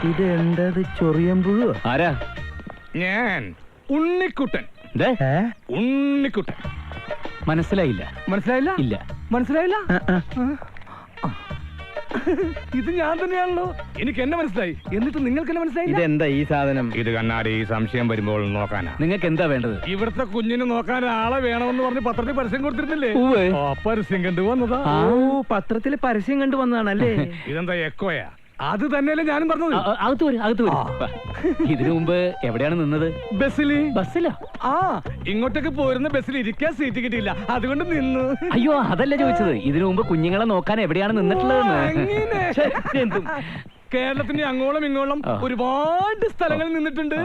ഇതെന്തത് ചൊറിയമ്പുഴോ? ആരാ? ഞാൻ ഉണ്ണിക്കുട്ടൻ. ഉണ്ണിക്കുട്ടൻ. മനസ്സിലായില്ല. മനസ്സിലായില്ല? ഇല്ല. മനസ്സിലായില്ല? ഇത് ഞാൻ തന്നെയാണല്ലോ. എനിക്ക് എന്നെ മനസ്സിലായി, എന്നിട്ട് നിങ്ങൾക്ക് എന്നെ മനസ്സിലായി. ഇതെന്താ ഈ സാധനം? ഇത് കണ്ണാടി സംശയം വരുമ്പോൾ നോക്കാനാ. നിങ്ങൾക്ക് എന്താ വേണ്ടത്? ഇവിടുത്തെ കുഞ്ഞിനെ നോക്കാൻ ആളെ വേണമെന്ന് പറഞ്ഞ് പത്രത്തിൽ പരസ്യം കൊടുത്തിരുന്നില്ലേ? പരസ്യം കണ്ടു വന്നതാ. പത്രത്തിൽ പരസ്യം കണ്ടു വന്നതാണല്ലേ? ഇതെന്താ എക്കോയാ? അത് തന്നെയല്ലേ ഞാനും പറഞ്ഞത്. അകത്ത് വരും. ഇതിനു മുമ്പ് എവിടെയാണ് നിന്നത്? ബസ്സിലാ. ഇങ്ങോട്ടേക്ക് പോരുന്ന ബസ്സിൽ ഇരിക്കാൻ സീറ്റ് കിട്ടിയില്ല, അതുകൊണ്ട് നിന്നു. അയ്യോ, അതല്ല ചോദിച്ചത്. ഇതിനു മുമ്പ് കുഞ്ഞുങ്ങളെ നോക്കാൻ എവിടെയാണ് നിന്നിട്ടുള്ളത്? കേരളത്തിന്റെ അങ്ങോളം ഇങ്ങോളം ഒരുപാട് സ്ഥലങ്ങളിൽ നിന്നിട്ടുണ്ട്.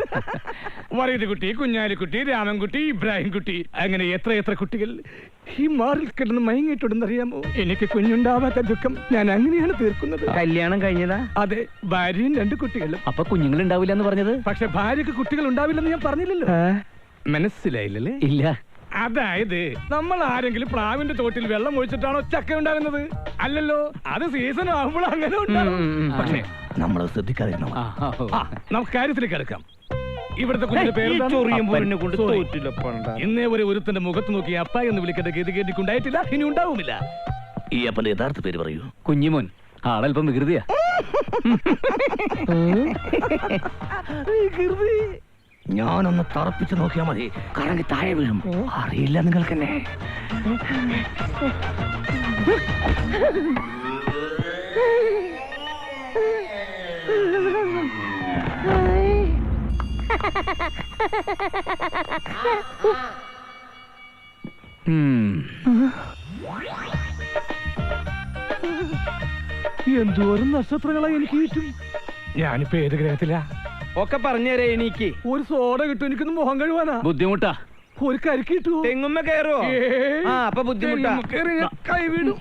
വറീതുകുട്ടി, കുഞ്ഞാലിക്കുട്ടി, രാമൻകുട്ടി, ഇബ്രാഹിംകുട്ടി, അങ്ങനെ എത്ര കുട്ടികൾ ഈ മാറിൽ കിടന്ന് മയങ്ങിയിട്ടുണ്ടെന്നറിയാമോ? എനിക്ക് കുഞ്ഞുണ്ടാവാത്ത ദുഃഖം ഞാൻ അങ്ങനെയാണ് തീർക്കുന്നത്. കല്യാണം കഴിഞ്ഞതാ? അതെ, ഭാര്യയും 2 കുട്ടികളും. അപ്പൊ കുഞ്ഞുങ്ങൾ ഉണ്ടാവില്ല എന്ന് പറഞ്ഞത്? പക്ഷെ ഭാര്യക്ക് കുട്ടികൾ ഉണ്ടാവില്ലെന്ന് ഞാൻ പറഞ്ഞില്ലല്ലോ. മനസ്സിലായില്ലല്ലേ? ഇല്ല. അതായത് നമ്മൾ ആരെങ്കിലും പ്ലാവിന്റെ തോട്ടിൽ വെള്ളം ഒഴിച്ചിട്ടാണോ ചക്ക ഉണ്ടാകുന്നത്? അല്ലല്ലോ, അത് സീസൺ ആകുമ്പോൾ അങ്ങനെ ഉണ്ടാകും. പക്ഷേ നമ്മൾ ശ്രദ്ധിക്കാതിരുന്നോ. നമുക്ക് കാര്യത്തിലേക്ക് എടുക്കാം. ഇവിടുത്തെ കുഞ്ഞിന്റെ പേര് ഇന്നേ ഒരു ഒരുത്തന്റെ മുഖത്ത് നോക്കി അപ്പ എന്ന് വിളിക്കേണ്ട ഗതി ഉണ്ടായിട്ടില്ല, ഇനി ഉണ്ടാവുമില്ല. ഈ അപ്പന്റെ യഥാർത്ഥ പേര് പറയൂ. കുഞ്ഞിമോൻ. ആളല്പം വികൃതിയാ. ഞാനൊന്ന് തറപ്പിച്ച് നോക്കിയാ മതി, കറങ്ങി താഴെ വീഴും. അറിയില്ല നിങ്ങൾക്കെന്നെ. എന്തോരം നക്ഷത്രങ്ങളായി എനിക്ക് ചുറ്റും. ഞാനിപ്പോ ഏത് ഗ്രഹത്തിലാ? ഒക്കെ പറഞ്ഞേരേ. എനിക്ക് ഒരു സോഡ കിട്ടും, എനിക്കൊന്ന് മുഖം കഴുവാനാ. ബുദ്ധിമുട്ടാ. ഒരു കരിക്ക് കിട്ടുമോ? തെങ്ങുമ്മ കയറുവോ? അപ്പൊ ബുദ്ധിമുട്ടാ. കൈ വീടും.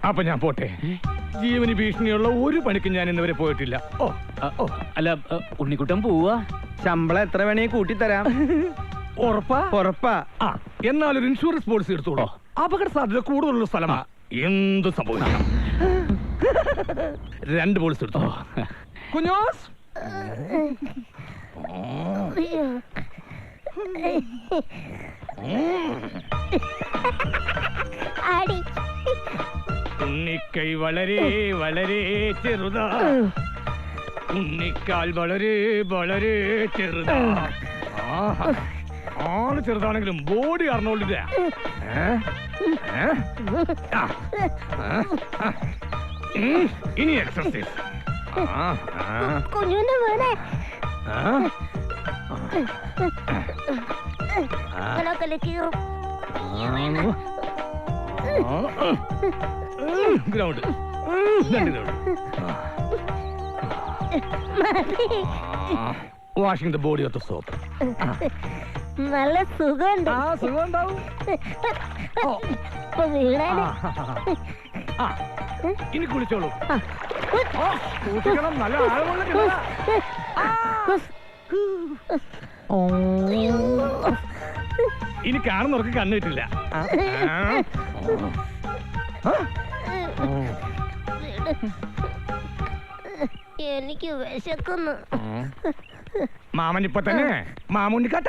അപ്പൊ ഞാൻ പോട്ടെ. ജീവന് ഭീഷണിയുള്ള ഒരു പണിക്കും ഞാൻ ഇന്നുവരെ പോയിട്ടില്ല. അല്ല, ഉണ്ണിക്കുട്ടൻ പോവാ. ശമ്പളം എത്ര വേണേ കൂട്ടിത്തരാം. ഉറപ്പാ? എന്നാലൊരു ഇൻഷുറൻസ് പോളിസി എടുത്തോളൂ. അപകട സാധ്യത കൂടുതലുള്ള സ്ഥലമാ. എന്ത് സംഭവിക്കാം? 2 പോളിസി എടുത്തോ. കുഞ്ഞോസ്, ഉണ്ണിക്കൈ വളരെ വളരെ ചെറുതാ, ഉണ്ണിക്കാൽ വളരെ വളരെ ചെറുതാ. ആള് ചെറുതാണെങ്കിലും ബോഡി അറിഞ്ഞോളില്ല. ഇനി exercise. Ground washing the body of the soap. നല്ല സുഖമുണ്ട്. സുഖമുണ്ടാവും. ഇനി കുളിച്ചോളൂ. നല്ല ആഴമുള്ള കിണറാ. ഇനി കാണുന്നവർക്ക് കണ്ണു കിട്ടില്ല. എനിക്ക് വിശക്കുന്നു. മാമൻ ഇപ്പൊ തന്നെ മാമുണ്ണിക്കാട്ട.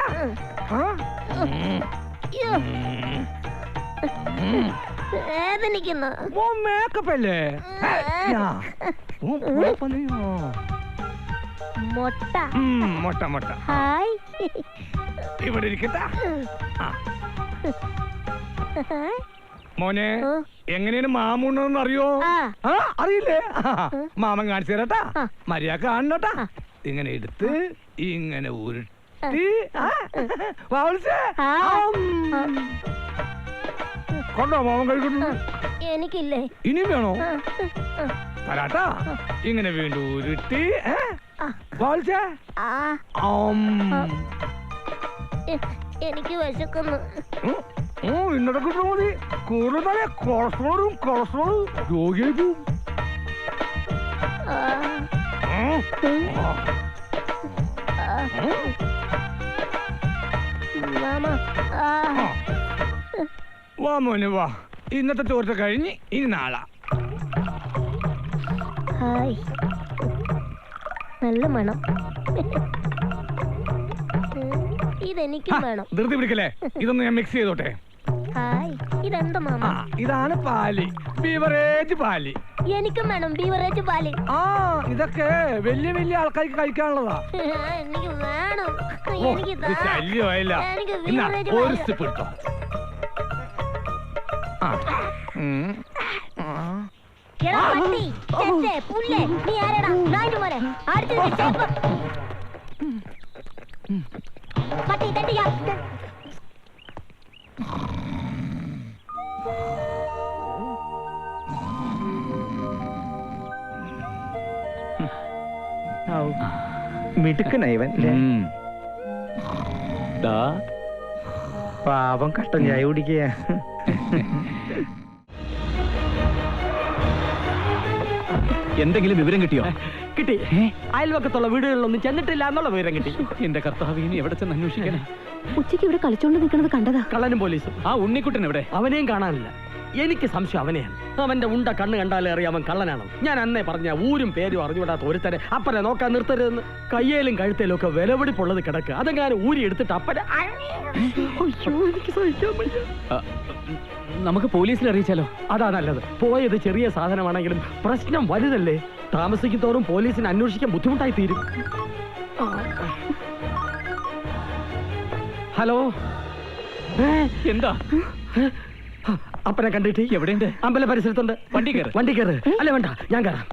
വേദനിക്കുന്നു. മേക്കപ്പ് അല്ലേ? മൊട്ട ഹായ്. ഇവിടെ ഇരിക്കട്ടാ. മോനെ, എങ്ങനെയാണ് മാമുണ്ണെന്ന് അറിയോ? അറിയില്ലേ? മാമൻ കാണിച്ചു തരട്ടാ. മര്യാദ കാണണട്ടാ. ഇങ്ങനെ എടുത്ത് ഇങ്ങനെ ഉരുട്ടി കൊണ്ടോ മാമൻ കഴിക്കുന്നു. എനിക്കില്ലേ? ഇനിയും വേണോ? തരാട്ടാ. ഇങ്ങനെ വീണ്ടും ഉരുട്ടി എനിക്ക് വിശക്കുന്നു. ഇന്നത്തെ കിട്ടുന്ന മതി. കൂടുതൽ കൊളസ്ട്രോളും രോഗിയായി പോവും. വാ മോനെ വാ. ഇന്നത്തെ ചോർച്ച കഴിഞ്ഞ് ഇനി നാളെ. ഹായ്, നല്ല മണം. ഇതെനിക്കും വേണം. ധൃതി പിടിക്കല്ലേ, ഇതൊന്ന് ഞാൻ മിക്സ് ചെയ്തോട്ടെ. ഹായ്, ഇതെന്താ മാമ? ഇതാണ് പാല്, ബീവറേജ് പാല്. എനിക്കും വേണം ബീവറേജ് പാല്. ഇതൊക്കെ വലിയ വലിയ ആൾക്കാർക്ക് കഴിക്കാനുള്ളതാ. എനിക്ക് വേണം. ഓ, എനിക്ക് ഇത് ശല്യമായില്ല. എന്നാ, ഒരു സ്റ്റെപ്പ് എടുത്തോ. എടാ പട്ടി, ചെറ്റേ, പുല്ലേ, നീ ആരെടാ? നായിന്റെ മോനെ, അടിച്ചു വിട്ട് ചേർപ്പ്. പട്ടി തട്ടിയാ. മിടുക്കനൈവൻ പാവം കട്ടൻ ചായ കുടിക്കുക. എന്തെങ്കിലും വിവരം കിട്ടിയോ? കിട്ടി. അയൽവക്കത്തുള്ള വീടുകളിലൊന്നും ചെന്നിട്ടില്ല എന്നുള്ള വിവരം കിട്ടി. എന്റെ കർത്താവ്, ഇനി എവിടെ ചെന്ന് അന്വേഷിക്കാനാ? ഉച്ചയ്ക്ക് ഇവിടെ കളിച്ചോണ്ട് നിൽക്കുന്നത് കണ്ടതാ. കള്ളനും പോലീസും. ആ ഉണ്ണിക്കുട്ടൻ എവിടെ? അവനെയും കാണാനില്ല. എനിക്ക് സംശയം അവനെയാണ്. അവന്റെ ഉണ്ട കണ്ണ് കണ്ടാലേ അറിയാം അവൻ കള്ളനാണ്. ഞാൻ അന്നേ പറഞ്ഞ ഊരും പേരും അറിഞ്ഞുവിടാത്ത ഒരുത്തരെ അപ്പനെ നോക്കാൻ നിർത്തരുതെന്ന്. കയ്യേലും കഴുത്തേലും ഒക്കെ വിലപിടിപ്പുള്ളത് കിടക്കുക. അതെങ്ങാനും ഊരി എടുത്തിട്ട് അപ്പനെ എനിക്ക് സഹിക്കാൻ വയ്യ. നമുക്ക് പോലീസിൽ അറിയിച്ചാലോ? അതാ നല്ലത്. പോയത് ചെറിയ സാധനമാണെങ്കിലും പ്രശ്നം വലുതല്ലേ. താമസിക്കുന്തോറും പോലീസിനെ അന്വേഷിക്കാൻ ബുദ്ധിമുട്ടായി തീരും. ഹലോ, എന്താ? അപ്പനെ കണ്ടിട്ട് എവിടെയുണ്ട്? അമ്പല പരിസരത്തുണ്ട്. വണ്ടി കയറ്. വണ്ടി കയറ്. അല്ല വേണ്ട, ഞാൻ കയറാം.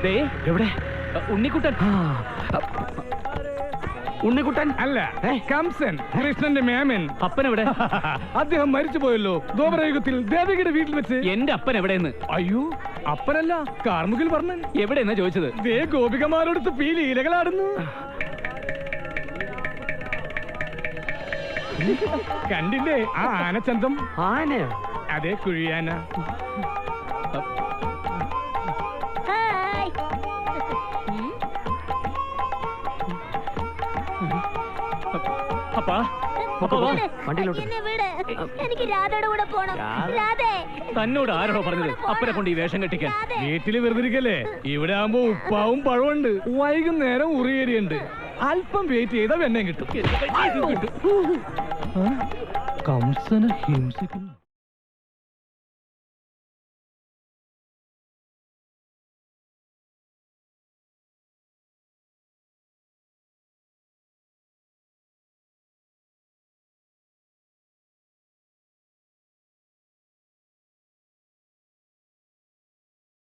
ദേ, എവിടെ? ഉണ്ണിക്കുട്ടൻ. ഉണ്ണിക്കുട്ടൻ അല്ല, കംസൻ, കൃഷ്ണന്റെ മേമൻ. അപ്പൻ എവിടെ? അദ്ദേഹം മരിച്ചു പോയല്ലോ ദ്വാപരയുഗത്തിൽ ദേവകിയുടെ വീട്ടിൽ വെച്ച്. എന്റെ അപ്പൻ എവിടെയെന്ന്? അയ്യോ, അപ്പനല്ല, കാർമുകിൽ വർണ്ണൻ. എവിടെയെന്നാ ചോദിച്ചത്? ദേ ഗോപികമാരോടുത്ത് പീലീലകളാടുന്നു. കണ്ടില്ലേ ആ ആനച്ചന്തം? ആനയോ? അതെ, കുഴിയാന. ഹായ്. അപ്പാ, വിട്. വണ്ടിയിലോട്ട്. എന്നെ വിട്. എനിക്ക് രാധയുടെ കൂടെ പോണം. രാധേ, തന്നോട് ആരോടോ പറഞ്ഞത് അപ്പനെ കൊണ്ട് ഈ വേഷം കെട്ടിക്കാൻ? രാധേ. വീട്ടില് വെറുതിരിക്കല്ലേ, ഇവിടെ ആകുമ്പോ ഉപ്പാവും പഴമുണ്ട്, വൈകുന്നേരം ഉറിയേരിയുണ്ട്. അല്പം വെയിറ്റ് ചെയ്താൽ വെണ്ണയും കിട്ടും. കംസന് ഹിംസിക്കുന്നു.